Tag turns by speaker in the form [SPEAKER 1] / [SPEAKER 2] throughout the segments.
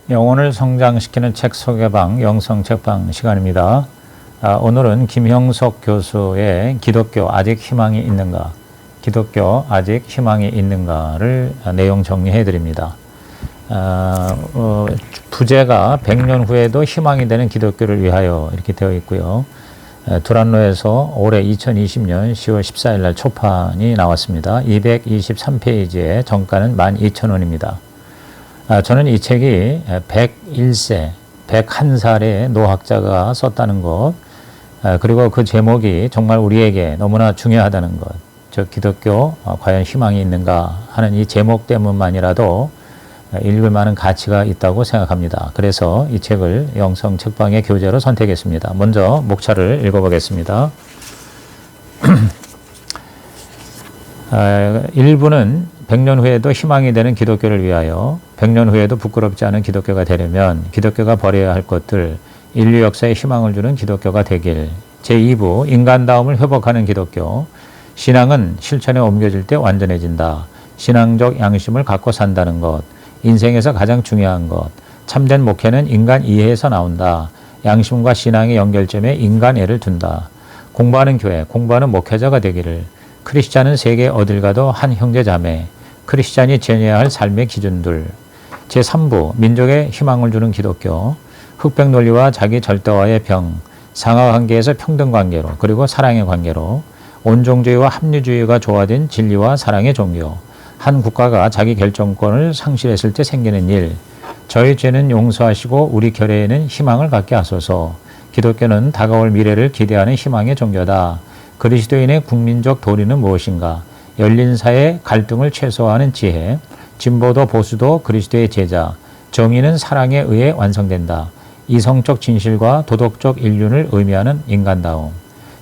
[SPEAKER 1] 영혼을 성장시키는 책 소개방 영성 책방 시간입니다. 오늘은 김형석 교수의 기독교 아직 희망이 있는가? 기독교 아직 희망이 있는가를 내용 정리해 드립니다. 부제가 100년 후에도 희망이 되는 기독교를 위하여 이렇게 되어 있고요. 두란노에서 올해 2020년 10월 14일 날 초판이 나왔습니다. 223페이지에 정가는 12,000원입니다. 저는 이 책이 101세, 101살의 노학자가 썼다는 것, 그리고 그 제목이 정말 우리에게 너무나 중요하다는 것, 즉 기독교 과연 희망이 있는가 하는 이 제목 때문만이라도 읽을 만한 가치가 있다고 생각합니다. 그래서 이 책을 영성 책방의 교재로 선택했습니다. 먼저 목차를 읽어보겠습니다. 1부는 100년 후에도 희망이 되는 기독교를 위하여 100년 후에도 부끄럽지 않은 기독교가 되려면 기독교가 버려야 할 것들, 인류 역사에 희망을 주는 기독교가 되길. 제2부 인간다움을 회복하는 기독교. 신앙은 실천에 옮겨질 때 완전해진다. 신앙적 양심을 갖고 산다는 것. 인생에서 가장 중요한 것. 참된 목회는 인간 이해에서 나온다. 양심과 신앙의 연결점에 인간애를 둔다. 공부하는 교회, 공부하는 목회자가 되기를. 크리스찬은 세계 어딜 가도 한 형제 자매. 크리스찬이 지녀야 할 삶의 기준들. 제3부 민족에 희망을 주는 기독교. 흑백 논리와 자기 절대화의 병. 상하관계에서 평등관계로 그리고 사랑의 관계로. 온종주의와 합리주의가 조화된 진리와 사랑의 종교. 한 국가가 자기 결정권을 상실했을 때 생기는 일. 저희 죄는 용서하시고 우리 결의에는 희망을 갖게 하소서. 기독교는 다가올 미래를 기대하는 희망의 종교다. 그리스도인의 국민적 도리는 무엇인가? 열린 사회 갈등을 최소화하는 지혜. 진보도 보수도 그리스도의 제자. 정의는 사랑에 의해 완성된다. 이성적 진실과 도덕적 인륜을 의미하는 인간다움.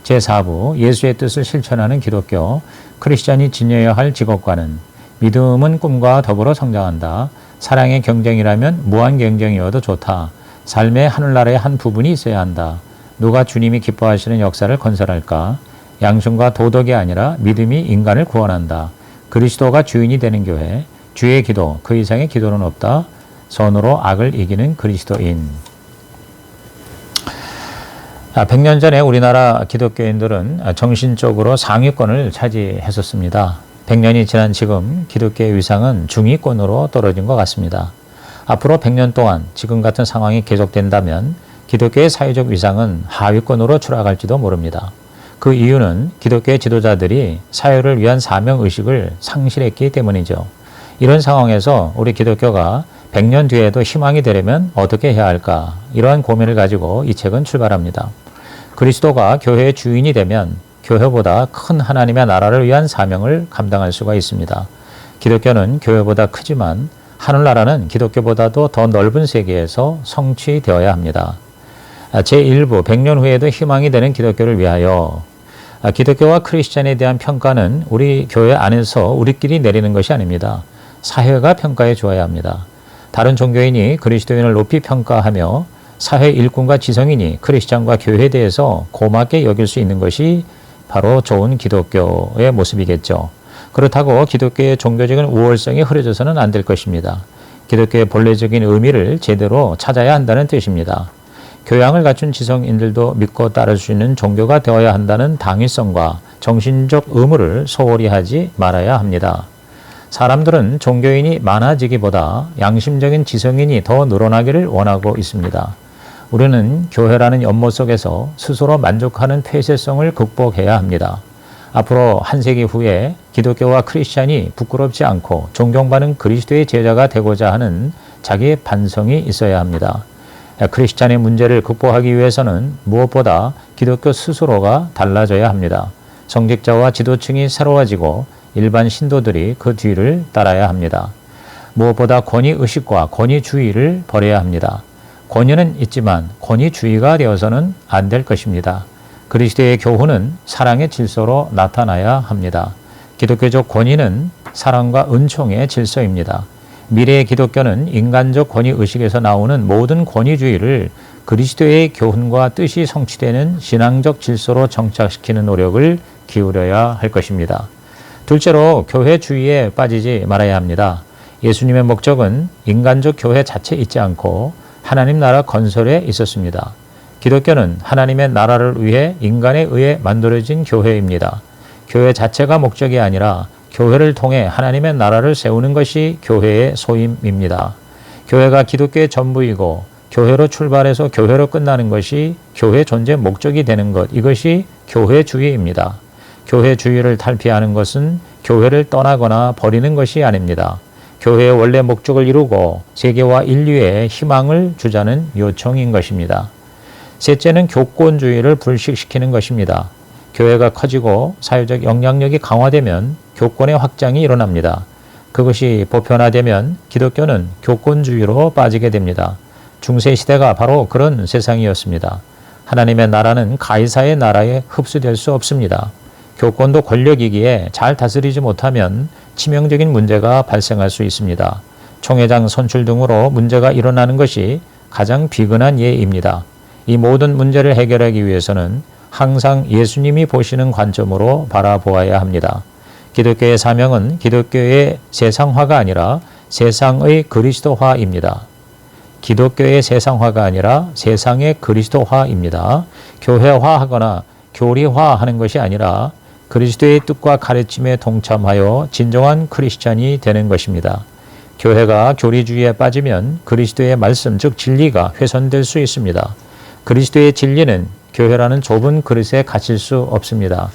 [SPEAKER 1] 제4부 예수의 뜻을 실천하는 기독교. 크리스찬이 지녀야 할 직업과는. 믿음은 꿈과 더불어 성장한다. 사랑의 경쟁이라면 무한 경쟁이어도 좋다. 삶의 하늘나라의 한 부분이 있어야 한다. 누가 주님이 기뻐하시는 역사를 건설할까? 양심과 도덕이 아니라 믿음이 인간을 구원한다. 그리스도가 주인이 되는 교회. 주의 기도, 그 이상의 기도는 없다. 선으로 악을 이기는 그리스도인. 100년 전에 우리나라 기독교인들은 정신적으로 상위권을 차지했었습니다. 100년이 지난 지금 기독교의 위상은 중위권으로 떨어진 것 같습니다. 앞으로 100년 동안 지금 같은 상황이 계속된다면 기독교의 사회적 위상은 하위권으로 추락할지도 모릅니다. 그 이유는 기독교의 지도자들이 사회를 위한 사명의식을 상실했기 때문이죠. 이런 상황에서 우리 기독교가 100년 뒤에도 희망이 되려면 어떻게 해야 할까? 이러한 고민을 가지고 이 책은 출발합니다. 그리스도가 교회의 주인이 되면 교회보다 큰 하나님의 나라를 위한 사명을 감당할 수가 있습니다. 기독교는 교회보다 크지만 하늘나라는 기독교보다도 더 넓은 세계에서 성취되어야 합니다. 제1부 100년 후에도 희망이 되는 기독교를 위하여. 기독교와 크리스찬에 대한 평가는 우리 교회 안에서 우리끼리 내리는 것이 아닙니다. 사회가 평가해 주어야 합니다. 다른 종교인이 그리스도인을 높이 평가하며 사회 일꾼과 지성인이 크리스찬과 교회에 대해서 고맙게 여길 수 있는 것이 바로 좋은 기독교의 모습이겠죠. 그렇다고 기독교의 종교적인 우월성이 흐려져서는 안 될 것입니다. 기독교의 본래적인 의미를 제대로 찾아야 한다는 뜻입니다. 교양을 갖춘 지성인들도 믿고 따를 수 있는 종교가 되어야 한다는 당위성과 정신적 의무를 소홀히 하지 말아야 합니다. 사람들은 종교인이 많아지기보다 양심적인 지성인이 더 늘어나기를 원하고 있습니다. 우리는 교회라는 연못 속에서 스스로 만족하는 폐쇄성을 극복해야 합니다. 앞으로 한 세기 후에 기독교와 크리스찬이 부끄럽지 않고 존경받는 그리스도의 제자가 되고자 하는 자기의 반성이 있어야 합니다. 크리스찬의 문제를 극복하기 위해서는 무엇보다 기독교 스스로가 달라져야 합니다. 성직자와 지도층이 새로워지고 일반 신도들이 그 뒤를 따라야 합니다. 무엇보다 권위의식과 권위주의를 버려야 합니다. 권위는 있지만 권위주의가 되어서는 안 될 것입니다. 그리스도의 교훈은 사랑의 질서로 나타나야 합니다. 기독교적 권위는 사랑과 은총의 질서입니다. 미래의 기독교는 인간적 권위의식에서 나오는 모든 권위주의를 그리스도의 교훈과 뜻이 성취되는 신앙적 질서로 정착시키는 노력을 기울여야 할 것입니다. 둘째로 교회주의에 빠지지 말아야 합니다. 예수님의 목적은 인간적 교회 자체에 있지 않고 하나님 나라 건설에 있었습니다. 기독교는 하나님의 나라를 위해 인간에 의해 만들어진 교회입니다. 교회 자체가 목적이 아니라 교회를 통해 하나님의 나라를 세우는 것이 교회의 소임입니다. 교회가 기독교의 전부이고 교회로 출발해서 교회로 끝나는 것이 교회 존재 목적이 되는 것, 이것이 교회주의입니다. 교회주의를 탈피하는 것은 교회를 떠나거나 버리는 것이 아닙니다. 교회의 원래 목적을 이루고 세계와 인류에 희망을 주자는 요청인 것입니다. 셋째는 교권주의를 불식시키는 것입니다. 교회가 커지고 사회적 영향력이 강화되면 교권의 확장이 일어납니다. 그것이 보편화되면 기독교는 교권주의로 빠지게 됩니다. 중세시대가 바로 그런 세상이었습니다. 하나님의 나라는 가이사의 나라에 흡수될 수 없습니다. 교권도 권력이기에 잘 다스리지 못하면 치명적인 문제가 발생할 수 있습니다. 총회장 선출 등으로 문제가 일어나는 것이 가장 비근한 예입니다. 이 모든 문제를 해결하기 위해서는 항상 예수님이 보시는 관점으로 바라보아야 합니다. 기독교의 사명은 기독교의 세상화가 아니라 세상의 그리스도화입니다. 기독교의 세상화가 아니라 세상의 그리스도화입니다. 교회화하거나 교리화하는 것이 아니라 그리스도의 뜻과 가르침에 동참하여 진정한 크리스찬이 되는 것입니다. 교회가 교리주의에 빠지면 그리스도의 말씀, 즉 진리가 훼손될 수 있습니다. 그리스도의 진리는 교회라는 좁은 그릇에 갇힐 수 없습니다.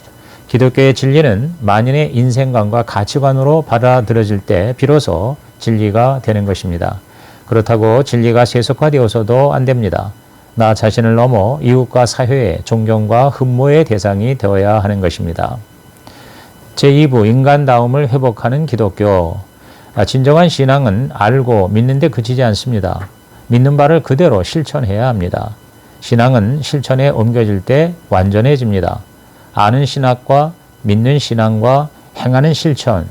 [SPEAKER 1] 기독교의 진리는 만인의 인생관과 가치관으로 받아들여질 때 비로소 진리가 되는 것입니다. 그렇다고 진리가 세속화되어서도 안 됩니다. 나 자신을 넘어 이웃과 사회의 존경과 흠모의 대상이 되어야 하는 것입니다. 제2부 인간다움을 회복하는 기독교. 진정한 신앙은 알고 믿는 데 그치지 않습니다. 믿는 바를 그대로 실천해야 합니다. 신앙은 실천에 옮겨질 때 완전해집니다. 아는 신학과 믿는 신앙과 행하는 실천,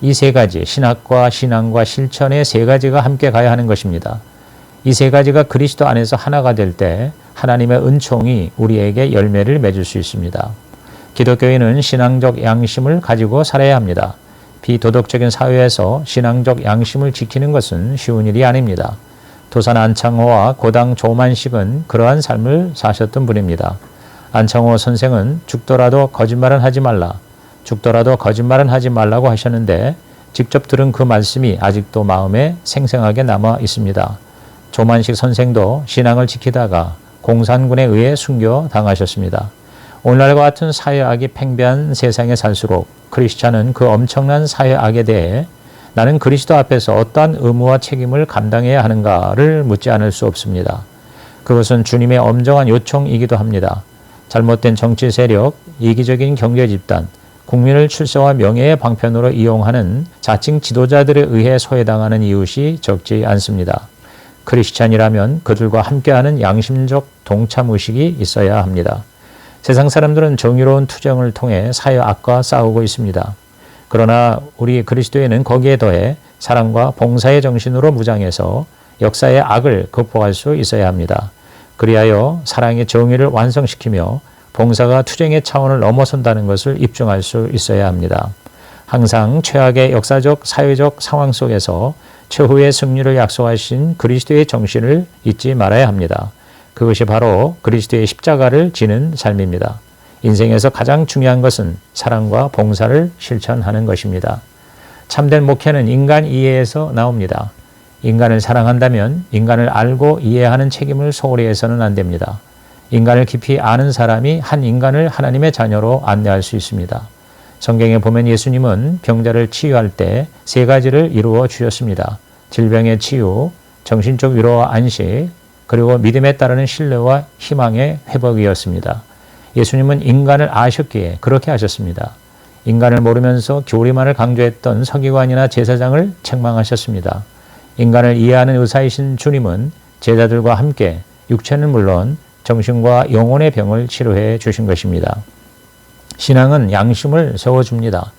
[SPEAKER 1] 이 세 가지, 신학과 신앙과 실천의 세 가지가 함께 가야 하는 것입니다. 이 세 가지가 그리스도 안에서 하나가 될 때 하나님의 은총이 우리에게 열매를 맺을 수 있습니다. 기독교인은 신앙적 양심을 가지고 살아야 합니다. 비도덕적인 사회에서 신앙적 양심을 지키는 것은 쉬운 일이 아닙니다. 도산 안창호와 고당 조만식은 그러한 삶을 사셨던 분입니다. 안창호 선생은 죽더라도 거짓말은 하지 말라, 죽더라도 거짓말은 하지 말라고 하셨는데 직접 들은 그 말씀이 아직도 마음에 생생하게 남아 있습니다. 조만식 선생도 신앙을 지키다가 공산군에 의해 순교당하셨습니다. 오늘날과 같은 사회악이 팽배한 세상에 살수록 크리스찬은 그 엄청난 사회악에 대해 나는 그리스도 앞에서 어떠한 의무와 책임을 감당해야 하는가를 묻지 않을 수 없습니다. 그것은 주님의 엄정한 요청이기도 합니다. 잘못된 정치 세력, 이기적인 경제 집단, 국민을 출세와 명예의 방편으로 이용하는 자칭 지도자들에 의해 소외당하는 이웃이 적지 않습니다. 크리스찬이라면 그들과 함께하는 양심적 동참의식이 있어야 합니다. 세상 사람들은 정의로운 투쟁을 통해 사회 악과 싸우고 있습니다. 그러나 우리 그리스도인은 거기에 더해 사랑과 봉사의 정신으로 무장해서 역사의 악을 극복할 수 있어야 합니다. 그리하여 사랑의 정의를 완성시키며 봉사가 투쟁의 차원을 넘어선다는 것을 입증할 수 있어야 합니다. 항상 최악의 역사적, 사회적 상황 속에서 최후의 승리를 약속하신 그리스도의 정신을 잊지 말아야 합니다. 그것이 바로 그리스도의 십자가를 지는 삶입니다. 인생에서 가장 중요한 것은 사랑과 봉사를 실천하는 것입니다. 참된 목회는 인간 이해에서 나옵니다. 인간을 사랑한다면 인간을 알고 이해하는 책임을 소홀히 해서는 안 됩니다. 인간을 깊이 아는 사람이 한 인간을 하나님의 자녀로 안내할 수 있습니다. 성경에 보면 예수님은 병자를 치유할 때 세 가지를 이루어 주셨습니다. 질병의 치유, 정신적 위로와 안식, 그리고 믿음에 따르는 신뢰와 희망의 회복이었습니다. 예수님은 인간을 아셨기에 그렇게 하셨습니다. 인간을 모르면서 교리만을 강조했던 서기관이나 제사장을 책망하셨습니다. 인간을 이해하는 의사이신 주님은 제자들과 함께 육체는 물론 정신과 영혼의 병을 치료해 주신 것입니다. 신앙은 양심을 세워줍니다.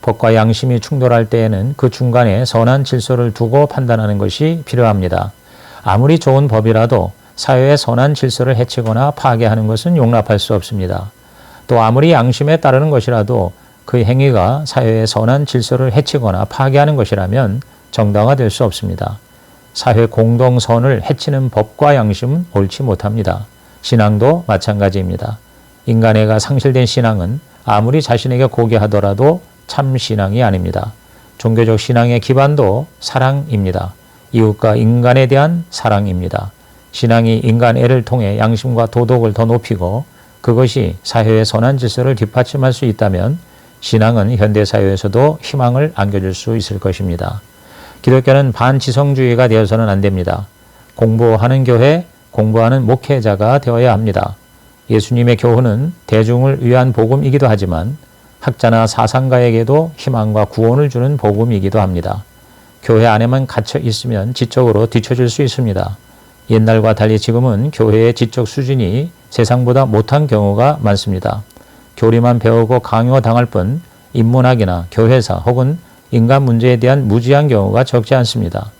[SPEAKER 1] 법과 양심이 충돌할 때에는 그 중간에 선한 질서를 두고 판단하는 것이 필요합니다. 아무리 좋은 법이라도 사회의 선한 질서를 해치거나 파괴하는 것은 용납할 수 없습니다. 또 아무리 양심에 따르는 것이라도 그 행위가 사회의 선한 질서를 해치거나 파괴하는 것이라면 정당화될 수 없습니다. 사회 공동선을 해치는 법과 양심은 옳지 못합니다. 신앙도 마찬가지입니다. 인간애가 상실된 신앙은 아무리 자신에게 고귀하더라도 참 신앙이 아닙니다. 종교적 신앙의 기반도 사랑입니다. 이웃과 인간에 대한 사랑입니다. 신앙이 인간애를 통해 양심과 도덕을 더 높이고 그것이 사회의 선한 질서를 뒷받침할 수 있다면 신앙은 현대사회에서도 희망을 안겨줄 수 있을 것입니다. 기독교는 반지성주의가 되어서는 안 됩니다. 공부하는 교회, 공부하는 목회자가 되어야 합니다. 예수님의 교훈은 대중을 위한 복음이기도 하지만 학자나 사상가에게도 희망과 구원을 주는 복음이기도 합니다. 교회 안에만 갇혀 있으면 지적으로 뒤처질 수 있습니다. 옛날과 달리 지금은 교회의 지적 수준이 세상보다 못한 경우가 많습니다. 교리만 배우고 강요당할 뿐 인문학이나 교회사 혹은 인간 문제에 대한 무지한 경우가 적지 않습니다.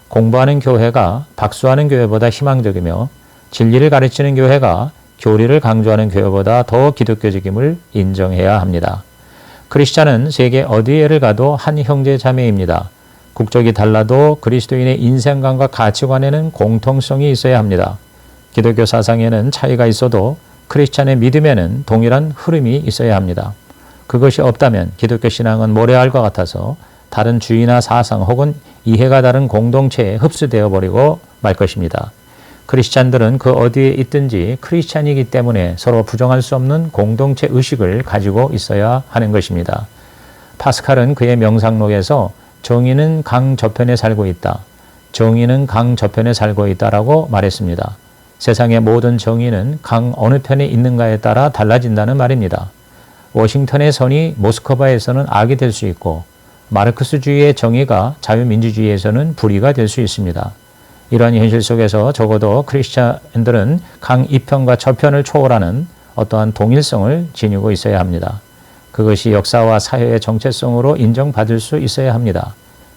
[SPEAKER 1] 공부하는 교회가 박수하는 교회보다 희망적이며 진리를 가르치는 교회가 교리를 강조하는 교회보다 더 기독교적임을 인정해야 합니다. 크리스찬은 세계 어디에를 가도 한 형제 자매입니다. 국적이 달라도 그리스도인의 인생관과 가치관에는 공통성이 있어야 합니다. 기독교 사상에는 차이가 있어도 크리스찬의 믿음에는 동일한 흐름이 있어야 합니다. 그것이 없다면 기독교 신앙은 모래알과 같아서 다른 주의나 사상 혹은 이해가 다른 공동체에 흡수되어 버리고 말 것입니다. 크리스찬들은 그 어디에 있든지 크리스찬이기 때문에 서로 부정할 수 없는 공동체 의식을 가지고 있어야 하는 것입니다. 파스칼은 그의 명상록에서 정의는 강 저편에 살고 있다. 정의는 강 저편에 살고 있다라고 말했습니다. 세상의 모든 정의는 강 어느 편에 있는가에 따라 달라진다는 말입니다. 워싱턴의 선이 모스크바에서는 악이 될 수 있고 마르크스주의의 정의가 자유민주주의에서는 불의가 될 수 있습니다. 이러한 현실 속에서 적어도 크리스찬들은 강 이편과 저편을 초월하는 어떠한 동일성을 지니고 있어야 합니다. 그것이 역사와 사회의 정체성으로 인정받을 수 있어야 합니다.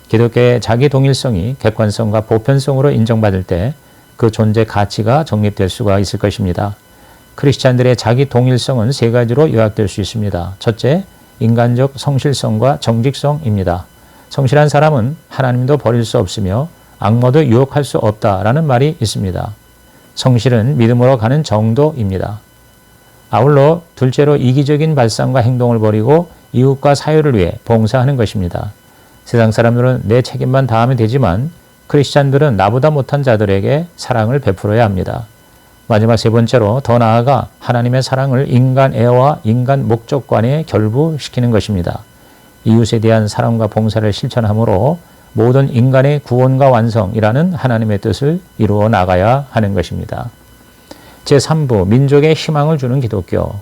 [SPEAKER 1] 기독교의 자기 동일성이 객관성과 보편성으로 인정받을 때 그 존재 가치가 정립될 수가 있을 것입니다. 크리스찬들의 자기 동일성은 세 가지로 요약될 수 있습니다. 첫째, 인간적 성실성과 정직성입니다. 성실한 사람은 하나님도 버릴 수 없으며 악모도 유혹할 수 없다라는 말이 있습니다. 성실은 믿음으로 가는 정도입니다. 아울러 둘째로 이기적인 발상과 행동을 버리고 이웃과 사회를 위해 봉사하는 것입니다. 세상 사람들은 내 책임만 다하면 되지만 크리스찬들은 나보다 못한 자들에게 사랑을 베풀어야 합니다. 마지막 세 번째로 더 나아가 하나님의 사랑을 인간 애와 인간 목적관에 결부시키는 것입니다. 이웃에 대한 사랑과 봉사를 실천함으로 모든 인간의 구원과 완성이라는 하나님의 뜻을 이루어 나가야 하는 것입니다. 제3부 민족에 희망을 주는 기독교.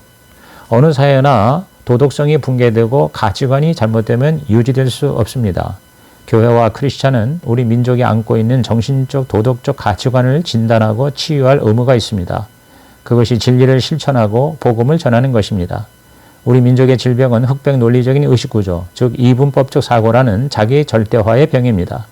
[SPEAKER 1] 어느 사회나 도덕성이 붕괴되고 가치관이 잘못되면 유지될 수 없습니다. 교회와 크리스찬은 우리 민족이 안고 있는 정신적 도덕적 가치관을 진단하고 치유할 의무가 있습니다. 그것이 진리를 실천하고 복음을 전하는 것입니다. 우리 민족의 질병은 흑백 논리적인 의식구조, 즉 이분법적 사고라는 자기 절대화의 병입니다.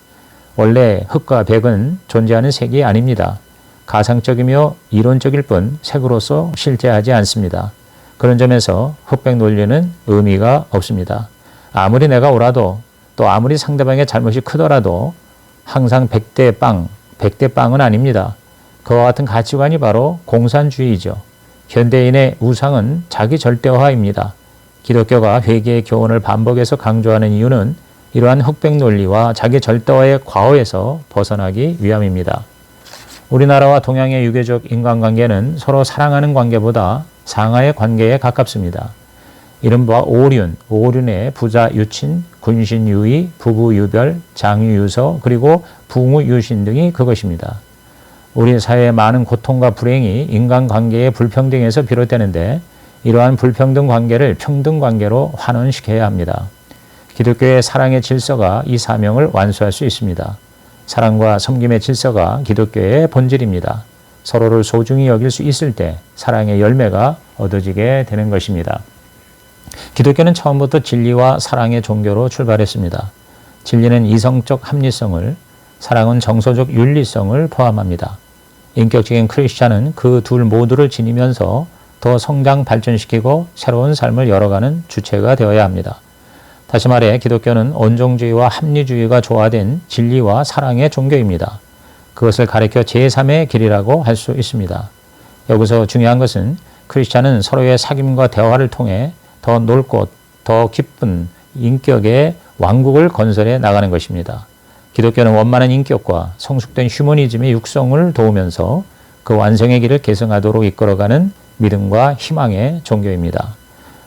[SPEAKER 1] 원래 흑과 백은 존재하는 색이 아닙니다. 가상적이며 이론적일 뿐 색으로서 실제하지 않습니다. 그런 점에서 흑백 논리는 의미가 없습니다. 아무리 내가 옳아도 또 아무리 상대방의 잘못이 크더라도 항상 100대 빵, 100대 빵은 아닙니다. 그와 같은 가치관이 바로 공산주의이죠. 현대인의 우상은 자기 절대화입니다. 기독교가 회개의 교훈을 반복해서 강조하는 이유는 이러한 흑백 논리와 자기 절대화의 과오에서 벗어나기 위함입니다. 우리나라와 동양의 유교적 인간관계는 서로 사랑하는 관계보다 상하의 관계에 가깝습니다. 이른바 오륜의 부자 유친, 군신 유의, 부부 유별, 장유 유서, 그리고 붕우 유신 등이 그것입니다. 우리 사회의 많은 고통과 불행이 인간관계의 불평등에서 비롯되는데 이러한 불평등 관계를 평등 관계로 환원시켜야 합니다. 기독교의 사랑의 질서가 이 사명을 완수할 수 있습니다. 사랑과 섬김의 질서가 기독교의 본질입니다. 서로를 소중히 여길 수 있을 때 사랑의 열매가 얻어지게 되는 것입니다. 기독교는 처음부터 진리와 사랑의 종교로 출발했습니다. 진리는 이성적 합리성을, 사랑은 정서적 윤리성을 포함합니다. 인격적인 크리스찬은 그 둘 모두를 지니면서 더 성장 발전시키고 새로운 삶을 열어가는 주체가 되어야 합니다. 다시 말해 기독교는 온종주의와 합리주의가 조화된 진리와 사랑의 종교입니다. 그것을 가리켜 제3의 길이라고 할 수 있습니다. 여기서 중요한 것은 크리스찬은 서로의 사귐과 대화를 통해 더 넓고 더 깊은 인격의 왕국을 건설해 나가는 것입니다. 기독교는 원만한 인격과 성숙된 휴머니즘의 육성을 도우면서 그 완성의 길을 계승하도록 이끌어가는 믿음과 희망의 종교입니다.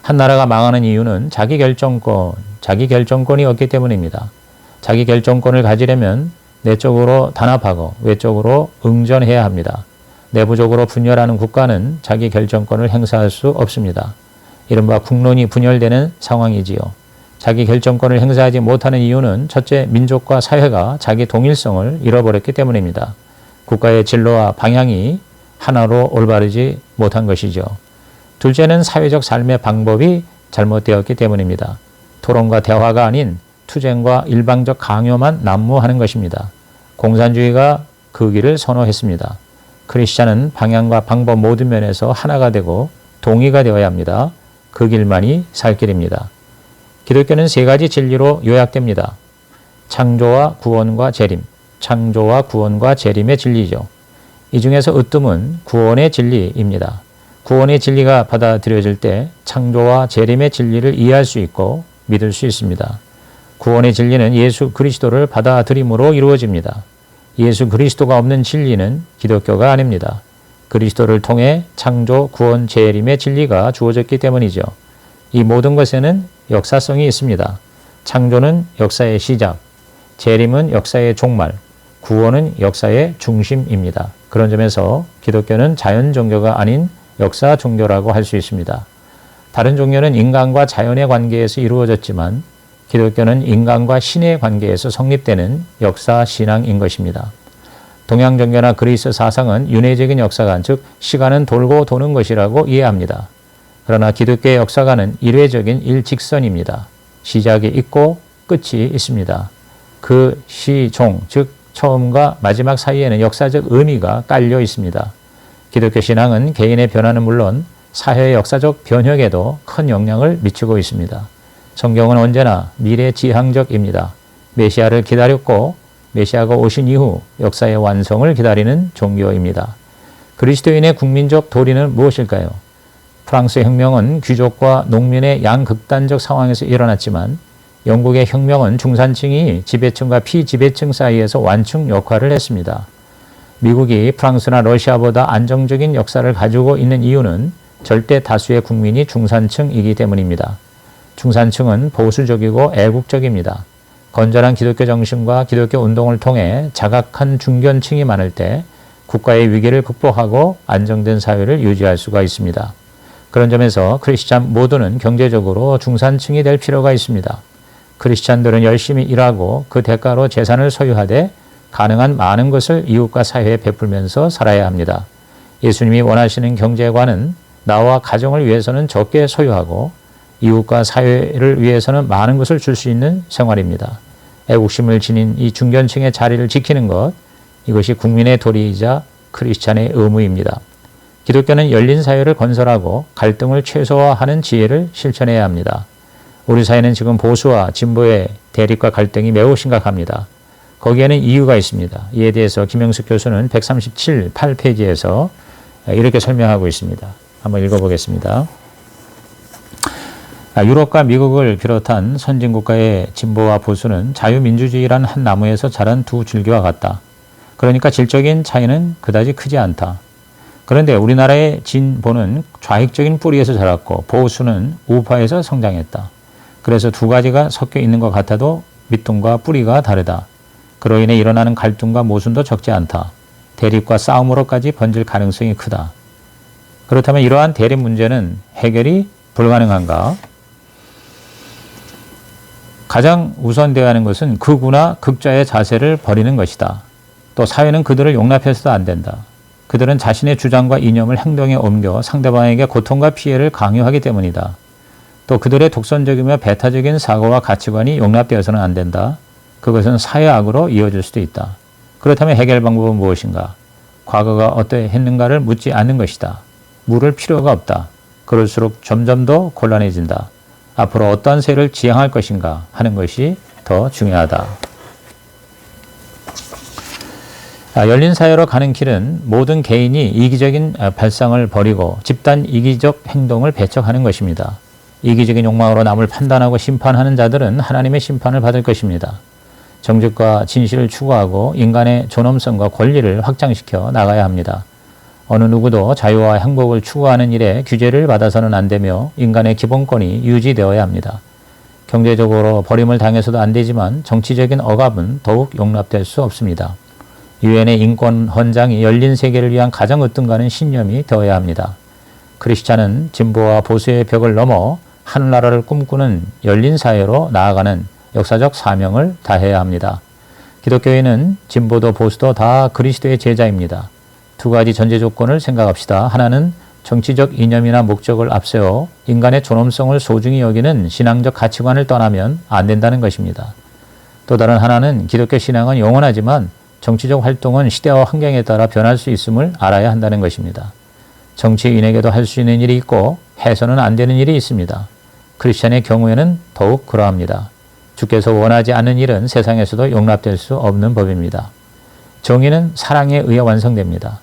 [SPEAKER 1] 한 나라가 망하는 이유는 자기 결정권이 없기 때문입니다. 자기 결정권을 가지려면 내적으로 단합하고 외적으로 응전해야 합니다. 내부적으로 분열하는 국가는 자기 결정권을 행사할 수 없습니다. 이른바 국론이 분열되는 상황이지요. 자기 결정권을 행사하지 못하는 이유는 첫째, 민족과 사회가 자기 동일성을 잃어버렸기 때문입니다. 국가의 진로와 방향이 하나로 올바르지 못한 것이죠. 둘째는 사회적 삶의 방법이 잘못되었기 때문입니다. 토론과 대화가 아닌 투쟁과 일방적 강요만 난무하는 것입니다. 공산주의가 그 길을 선호했습니다. 크리스찬은 방향과 방법 모든 면에서 하나가 되고 동의가 되어야 합니다. 그 길만이 살 길입니다. 기독교는 세 가지 진리로 요약됩니다. 창조와 구원과 재림, 창조와 구원과 재림의 진리죠. 이 중에서 으뜸은 구원의 진리입니다. 구원의 진리가 받아들여질 때 창조와 재림의 진리를 이해할 수 있고 믿을 수 있습니다. 구원의 진리는 예수 그리스도를 받아들임으로 이루어집니다. 예수 그리스도가 없는 진리는 기독교가 아닙니다. 그리스도를 통해 창조, 구원, 재림의 진리가 주어졌기 때문이죠. 이 모든 것에는 역사성이 있습니다. 창조는 역사의 시작, 재림은 역사의 종말, 구원은 역사의 중심입니다. 그런 점에서 기독교는 자연 종교가 아닌 역사 종교라고 할 수 있습니다. 다른 종교는 인간과 자연의 관계에서 이루어졌지만 기독교는 인간과 신의 관계에서 성립되는 역사 신앙인 것입니다. 동양 종교나 그리스 사상은 윤회적인 역사관, 즉 시간은 돌고 도는 것이라고 이해합니다. 그러나 기독교의 역사관은 일회적인 일직선입니다. 시작이 있고 끝이 있습니다. 그 시종, 즉 처음과 마지막 사이에는 역사적 의미가 깔려 있습니다. 기독교 신앙은 개인의 변화는 물론 사회의 역사적 변혁에도 큰 영향을 미치고 있습니다. 성경은 언제나 미래지향적입니다. 메시아를 기다렸고 메시아가 오신 이후 역사의 완성을 기다리는 종교입니다. 그리스도인의 국민적 도리는 무엇일까요? 프랑스 혁명은 귀족과 농민의 양극단적 상황에서 일어났지만 영국의 혁명은 중산층이 지배층과 피지배층 사이에서 완충 역할을 했습니다. 미국이 프랑스나 러시아보다 안정적인 역사를 가지고 있는 이유는 절대 다수의 국민이 중산층이기 때문입니다. 중산층은 보수적이고 애국적입니다. 건전한 기독교 정신과 기독교 운동을 통해 자각한 중견층이 많을 때 국가의 위기를 극복하고 안정된 사회를 유지할 수가 있습니다. 그런 점에서 크리스찬 모두는 경제적으로 중산층이 될 필요가 있습니다. 크리스찬들은 열심히 일하고 그 대가로 재산을 소유하되 가능한 많은 것을 이웃과 사회에 베풀면서 살아야 합니다. 예수님이 원하시는 경제관은 나와 가정을 위해서는 적게 소유하고 이웃과 사회를 위해서는 많은 것을 줄 수 있는 생활입니다. 애국심을 지닌 이 중견층의 자리를 지키는 것, 이것이 국민의 도리이자 크리스찬의 의무입니다. 기독교는 열린 사회를 건설하고 갈등을 최소화하는 지혜를 실천해야 합니다. 우리 사회는 지금 보수와 진보의 대립과 갈등이 매우 심각합니다. 거기에는 이유가 있습니다. 이에 대해서 김영숙 교수는 137페이지에서 이렇게 설명하고 있습니다. 한번 읽어보겠습니다. 유럽과 미국을 비롯한 선진국가의 진보와 보수는 자유민주주의란 한 나무에서 자란 두 줄기와 같다. 그러니까 질적인 차이는 그다지 크지 않다. 그런데 우리나라의 진보는 좌익적인 뿌리에서 자랐고 보수는 우파에서 성장했다. 그래서 두 가지가 섞여 있는 것 같아도 밑둥과 뿌리가 다르다. 그로 인해 일어나는 갈등과 모순도 적지 않다. 대립과 싸움으로까지 번질 가능성이 크다. 그렇다면 이러한 대립 문제는 해결이 불가능한가? 가장 우선되어야 하는 것은 극우나 극좌의 자세를 버리는 것이다. 또 사회는 그들을 용납해서도 안 된다. 그들은 자신의 주장과 이념을 행동에 옮겨 상대방에게 고통과 피해를 강요하기 때문이다. 또 그들의 독선적이며 배타적인 사고와 가치관이 용납되어서는 안 된다. 그것은 사회악으로 이어질 수도 있다. 그렇다면 해결 방법은 무엇인가? 과거가 어떠했는가를 묻지 않는 것이다. 물을 필요가 없다. 그럴수록 점점 더 곤란해진다. 앞으로 어떤 세를 지향할 것인가 하는 것이 더 중요하다. 열린 사회로 가는 길은 모든 개인이 이기적인 발상을 버리고 집단 이기적 행동을 배척하는 것입니다. 이기적인 욕망으로 남을 판단하고 심판하는 자들은 하나님의 심판을 받을 것입니다. 정직과 진실을 추구하고 인간의 존엄성과 권리를 확장시켜 나가야 합니다. 어느 누구도 자유와 행복을 추구하는 일에 규제를 받아서는 안 되며 인간의 기본권이 유지되어야 합니다. 경제적으로 버림을 당해서도 안 되지만 정치적인 억압은 더욱 용납될 수 없습니다. 유엔의 인권 헌장이 열린 세계를 위한 가장 으뜸가는 신념이 되어야 합니다. 크리스찬은 진보와 보수의 벽을 넘어 하늘나라를 꿈꾸는 열린 사회로 나아가는 역사적 사명을 다해야 합니다. 기독교인은 진보도 보수도 다 그리스도의 제자입니다. 두 가지 전제 조건을 생각합시다. 하나는 정치적 이념이나 목적을 앞세워 인간의 존엄성을 소중히 여기는 신앙적 가치관을 떠나면 안 된다는 것입니다. 또 다른 하나는 기독교 신앙은 영원하지만 정치적 활동은 시대와 환경에 따라 변할 수 있음을 알아야 한다는 것입니다. 정치인에게도 할 수 있는 일이 있고 해서는 안 되는 일이 있습니다. 크리스찬의 경우에는 더욱 그러합니다. 주께서 원하지 않는 일은 세상에서도 용납될 수 없는 법입니다. 정의는 사랑에 의해 완성됩니다.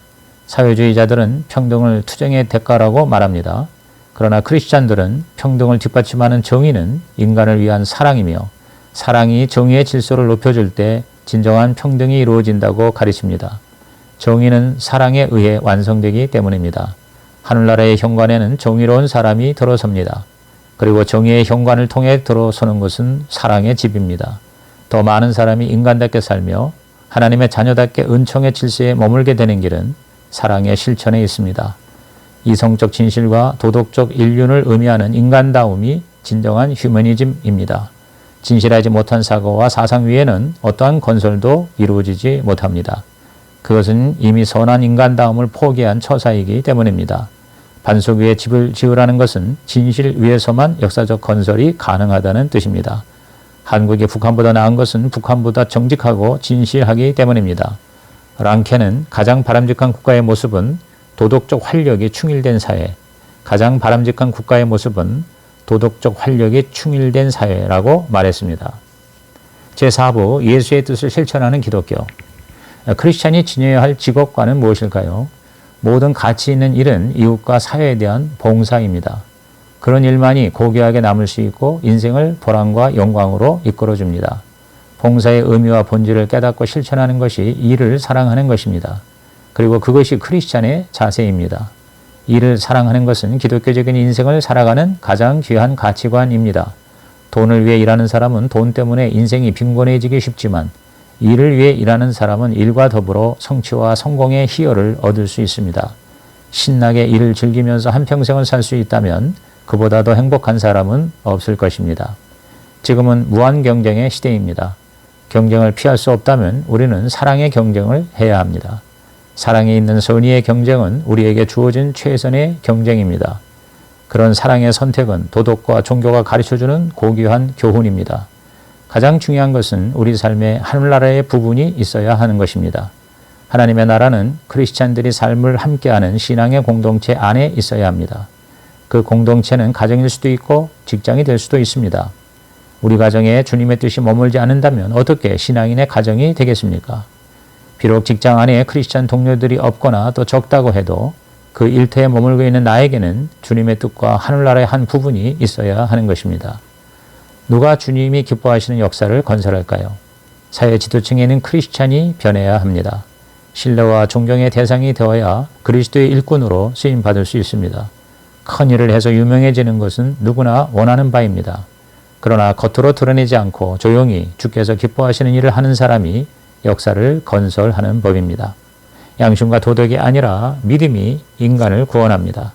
[SPEAKER 1] 사회주의자들은 평등을 투쟁의 대가라고 말합니다. 그러나 크리스찬들은 평등을 뒷받침하는 정의는 인간을 위한 사랑이며 사랑이 정의의 질서를 높여줄 때 진정한 평등이 이루어진다고 가르칩니다. 정의는 사랑에 의해 완성되기 때문입니다. 하늘나라의 현관에는 정의로운 사람이 들어섭니다. 그리고 정의의 현관을 통해 들어서는 것은 사랑의 집입니다. 더 많은 사람이 인간답게 살며 하나님의 자녀답게 은총의 질서에 머물게 되는 길은 사랑의 실천에 있습니다. 이성적 진실과 도덕적 인륜을 의미하는 인간다움이 진정한 휴머니즘입니다. 진실하지 못한 사고와 사상 위에는 어떠한 건설도 이루어지지 못합니다. 그것은 이미 선한 인간다움을 포기한 처사이기 때문입니다. 반석 위에 집을 지으라는 것은 진실 위에서만 역사적 건설이 가능하다는 뜻입니다. 한국이 북한보다 나은 것은 북한보다 정직하고 진실하기 때문입니다. 랑케는 가장 바람직한 국가의 모습은 도덕적 활력이 충일된 사회, 가장 바람직한 국가의 모습은 도덕적 활력이 충일된 사회라고 말했습니다. 제4부 예수의 뜻을 실천하는 기독교. 크리스찬이 지녀야 할 직업관은 무엇일까요? 모든 가치 있는 일은 이웃과 사회에 대한 봉사입니다. 그런 일만이 고귀하게 남을 수 있고 인생을 보람과 영광으로 이끌어줍니다. 봉사의 의미와 본질을 깨닫고 실천하는 것이 일을 사랑하는 것입니다. 그리고 그것이 크리스찬의 자세입니다. 일을 사랑하는 것은 기독교적인 인생을 살아가는 가장 귀한 가치관입니다. 돈을 위해 일하는 사람은 돈 때문에 인생이 빈곤해지기 쉽지만 일을 위해 일하는 사람은 일과 더불어 성취와 성공의 희열을 얻을 수 있습니다. 신나게 일을 즐기면서 한평생을 살 수 있다면 그보다 더 행복한 사람은 없을 것입니다. 지금은 무한 경쟁의 시대입니다. 경쟁을 피할 수 없다면 우리는 사랑의 경쟁을 해야 합니다. 사랑에 있는 선의의 경쟁은 우리에게 주어진 최선의 경쟁입니다. 그런 사랑의 선택은 도덕과 종교가 가르쳐주는 고귀한 교훈입니다. 가장 중요한 것은 우리 삶에 하늘나라의 부분이 있어야 하는 것입니다. 하나님의 나라는 크리스찬들이 삶을 함께하는 신앙의 공동체 안에 있어야 합니다. 그 공동체는 가정일 수도 있고 직장이 될 수도 있습니다. 우리 가정에 주님의 뜻이 머물지 않는다면 어떻게 신앙인의 가정이 되겠습니까? 비록 직장 안에 크리스찬 동료들이 없거나 또 적다고 해도 그 일터에 머물고 있는 나에게는 주님의 뜻과 하늘나라의 한 부분이 있어야 하는 것입니다. 누가 주님이 기뻐하시는 역사를 건설할까요? 사회 지도층에는 크리스찬이 변해야 합니다. 신뢰와 존경의 대상이 되어야 그리스도의 일꾼으로 쓰임받을 수 있습니다. 큰 일을 해서 유명해지는 것은 누구나 원하는 바입니다. 그러나 겉으로 드러내지 않고 조용히 주께서 기뻐하시는 일을 하는 사람이 역사를 건설하는 법입니다. 양심과 도덕이 아니라 믿음이 인간을 구원합니다.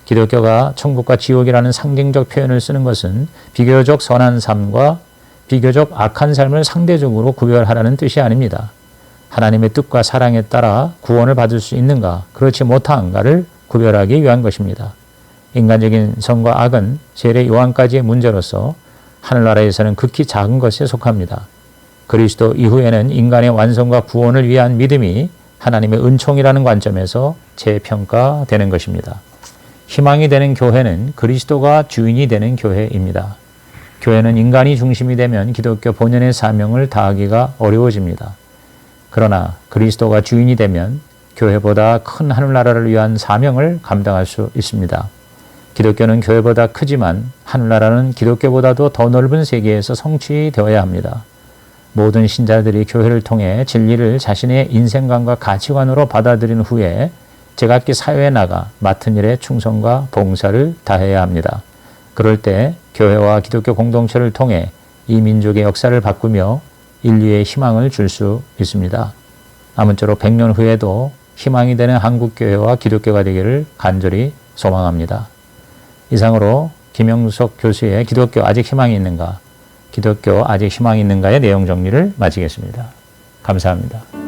[SPEAKER 1] 기독교가 천국과 지옥이라는 상징적 표현을 쓰는 것은 비교적 선한 삶과 비교적 악한 삶을 상대적으로 구별하라는 뜻이 아닙니다. 하나님의 뜻과 사랑에 따라 구원을 받을 수 있는가, 그렇지 못한가를 구별하기 위한 것입니다. 인간적인 선과 악은 세례 요한까지의 문제로서 하늘나라에서는 극히 작은 것에 속합니다. 그리스도 이후에는 인간의 완성과 구원을 위한 믿음이 하나님의 은총이라는 관점에서 재평가되는 것입니다. 희망이 되는 교회는 그리스도가 주인이 되는 교회입니다. 교회는 인간이 중심이 되면 기독교 본연의 사명을 다하기가 어려워집니다. 그러나 그리스도가 주인이 되면 교회보다 큰 하늘나라를 위한 사명을 감당할 수 있습니다. 기독교는 교회보다 크지만 하늘나라는 기독교보다도 더 넓은 세계에서 성취되어야 합니다. 모든 신자들이 교회를 통해 진리를 자신의 인생관과 가치관으로 받아들인 후에 제각기 사회에 나가 맡은 일에 충성과 봉사를 다해야 합니다. 그럴 때 교회와 기독교 공동체를 통해 이 민족의 역사를 바꾸며 인류의 희망을 줄 수 있습니다. 아무쪼록 100년 후에도 희망이 되는 한국교회와 기독교가 되기를 간절히 소망합니다. 이상으로 김영석 교수의 기독교 아직 희망이 있는가? 기독교 아직 희망이 있는가의 내용 정리를 마치겠습니다. 감사합니다.